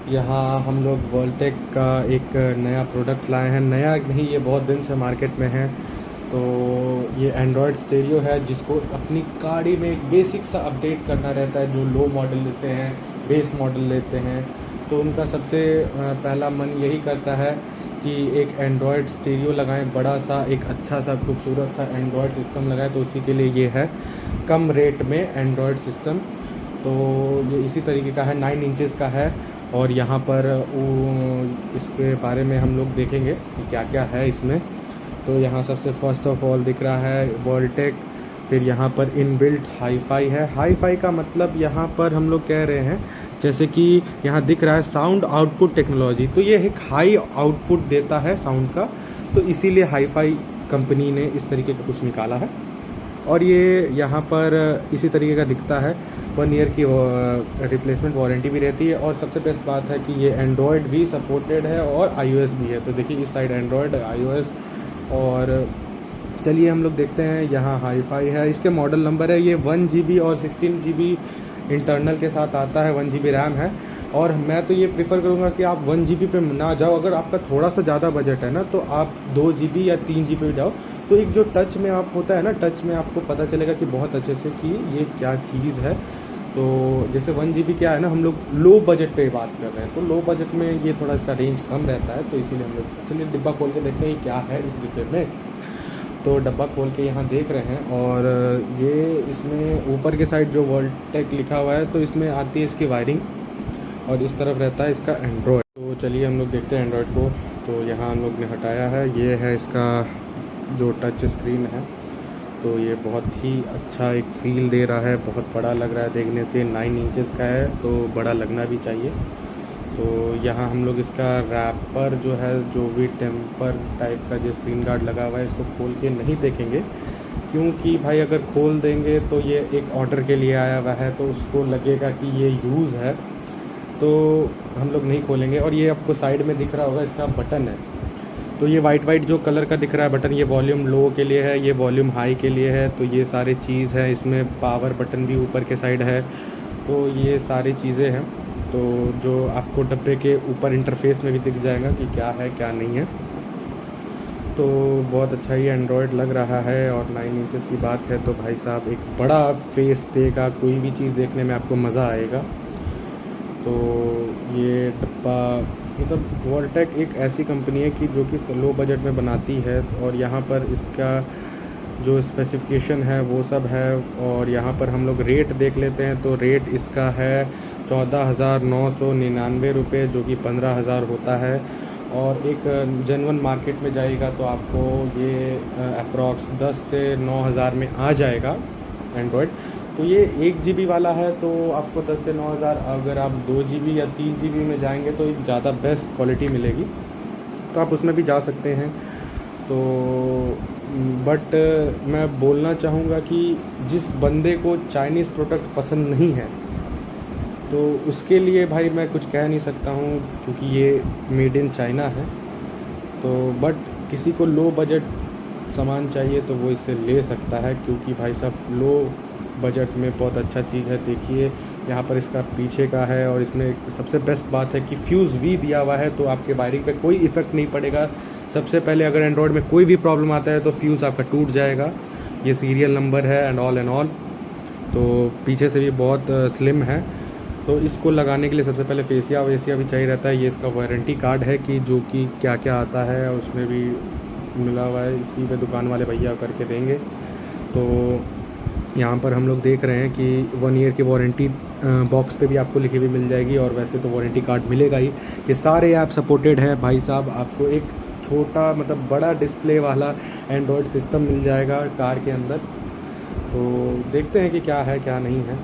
यहाँ हम लोग वोल्टेक का एक नया प्रोडक्ट लाए हैं। नया नहीं, ये बहुत दिन से मार्केट में है। तो ये एंड्रॉयड स्टीरियो है, जिसको अपनी गाड़ी में एक बेसिक सा अपडेट करना रहता है। जो लो मॉडल लेते हैं, बेस मॉडल लेते हैं, तो उनका सबसे पहला मन यही करता है कि एक एंड्रॉयड स्टीरियो लगाएं, बड़ा सा, एक अच्छा सा खूबसूरत सा एंड्रॉयड सिस्टम लगाएं। तो उसी के लिए ये है कम रेट में एंड्रॉयड सिस्टम। तो ये इसी तरीके का है, 9 इंचेस का है। और यहाँ पर इसके बारे में हम लोग देखेंगे कि क्या क्या है इसमें। तो यहाँ सबसे फर्स्ट ऑफ ऑल दिख रहा है वोल्टेक। फिर यहाँ पर इनबिल्ट हाईफाई है। हाईफाई का मतलब यहाँ पर हम लोग कह रहे हैं, जैसे कि यहाँ दिख रहा है साउंड आउटपुट टेक्नोलॉजी, तो ये एक हाई आउटपुट देता है साउंड का, तो इसीलिए हाईफाई कंपनी ने इस तरीके का कुछ निकाला है। और ये यहाँ पर इसी तरीके का दिखता है। 1 ईयर की रिप्लेसमेंट वारंटी भी रहती है। और सबसे बेस्ट बात है कि ये एंड्रॉयड भी सपोर्टेड है और iOS भी है। तो देखिए इस साइड एंड्रॉयड, iOS। और चलिए हम लोग देखते हैं। यहाँ हाईफाई है, इसके मॉडल नंबर है, ये 1 GB और 16 GB इंटरनल के साथ आता है, 1 GB रैम है। और मैं तो ये प्रीफर करूँगा कि आप 1 GB पे ना जाओ। अगर आपका थोड़ा सा ज़्यादा बजट है ना, तो आप 2 GB या 3 GB पे जाओ। तो एक जो टच में आप होता है ना, टच में आपको पता चलेगा कि बहुत अच्छे से कि ये क्या चीज़ है। तो जैसे 1 GB क्या है ना, हम लोग लो बजट पे बात कर रहे हैं, तो लो बजट में ये थोड़ा इसका रेंज कम रहता है। तो इसीलिए हम लोग, चलिए डिब्बा खोल के देखते हैं क्या है इस डिब्बे में। तो डब्बा खोल के यहाँ देख रहे हैं, और ये इसमें ऊपर के साइड जो वोल्टेक लिखा हुआ है, तो इसमें आती है इसकी वायरिंग। और इस तरफ रहता है इसका एंड्रॉयड। तो चलिए हम लोग देखते हैं एंड्रॉयड को। तो यहाँ हम लोग ने हटाया है, ये है इसका जो टच स्क्रीन है। तो ये बहुत ही अच्छा एक फ़ील दे रहा है, बहुत बड़ा लग रहा है देखने से। 9 इंचेस का है तो बड़ा लगना भी चाहिए। तो यहाँ हम लोग इसका रैपर जो है, जो भी टेम्पर टाइप का जो स्क्रीन गार्ड लगा हुआ है, इसको खोल के नहीं देखेंगे, क्योंकि भाई अगर खोल देंगे तो ये एक ऑर्डर के लिए आया हुआ है, तो उसको लगेगा कि ये यूज़ है, तो हम लोग नहीं खोलेंगे। और ये आपको साइड में दिख रहा होगा, इसका बटन है। तो ये वाइट जो कलर का दिख रहा है बटन, ये वॉल्यूम लो के लिए है, ये वॉल्यूम हाई के लिए है। तो ये सारी चीज़ है इसमें। पावर बटन भी ऊपर के साइड है। तो ये सारी चीज़ें हैं। तो जो आपको डब्बे के ऊपर इंटरफेस में भी दिख जाएगा कि क्या है क्या नहीं है। तो बहुत अच्छा ही एंड्रॉयड लग रहा है। और 9 इंचेस की बात है तो भाई साहब एक बड़ा फेस देगा, कोई भी चीज़ देखने में आपको मज़ा आएगा। तो ये डब्बा, मतलब वोल्टेक एक ऐसी कंपनी है कि जो कि लो बजट में बनाती है। और यहाँ पर इसका जो स्पेसिफिकेशन है वो सब है। और यहाँ पर हम लोग रेट देख लेते हैं। तो रेट इसका है 14,999 रुपये, जो कि 15,000 होता है। और एक जेन्युइन मार्केट में जाएगा तो आपको ये अप्रॉक्स 10 से 9,000 में आ जाएगा एंड्रॉयड। तो ये 1 GB वाला है, तो आपको 10 से 9,000। अगर आप 2 GB या 3 GB में जाएंगे तो ज़्यादा बेस्ट क्वालिटी मिलेगी, तो आप उसमें भी जा सकते हैं। तो बट मैं बोलना चाहूँगा कि जिस बंदे को चाइनीज़ प्रोडक्ट पसंद नहीं है, तो उसके लिए भाई मैं कुछ कह नहीं सकता हूँ, क्योंकि ये मेड इन चाइना है। तो बट किसी को लो बजट सामान चाहिए तो वो इसे ले सकता है, क्योंकि भाई साहब लो बजट में बहुत अच्छा चीज़ है। देखिए यहाँ पर इसका पीछे का है, और इसमें सबसे बेस्ट बात है कि फ्यूज़ भी दिया हुआ है, तो आपके वायरिंग पे कोई इफ़ेक्ट नहीं पड़ेगा। सबसे पहले अगर एंड्रॉयड में कोई भी प्रॉब्लम आता है तो फ्यूज़ आपका टूट जाएगा। ये सीरियल नंबर है एंड ऑल। तो पीछे से भी बहुत स्लिम है। तो इसको लगाने के लिए सबसे पहले फेसिया वेसिया भी चाहिए रहता है। ये इसका वारंटी कार्ड है कि जो कि क्या क्या आता है उसमें भी मिला हुआ है, इसी पे दुकान वाले भैया करके देंगे। तो यहाँ पर हम लोग देख रहे हैं कि 1 ईयर की वारंटी बॉक्स पे भी आपको लिखी हुई मिल जाएगी, और वैसे तो वारंटी कार्ड मिलेगा ही। ये सारे ऐप सपोर्टेड है भाई साहब। आपको एक छोटा, मतलब बड़ा डिस्प्ले वाला एंड्रॉयड सिस्टम मिल जाएगा कार के अंदर। तो देखते हैं कि क्या है क्या नहीं है।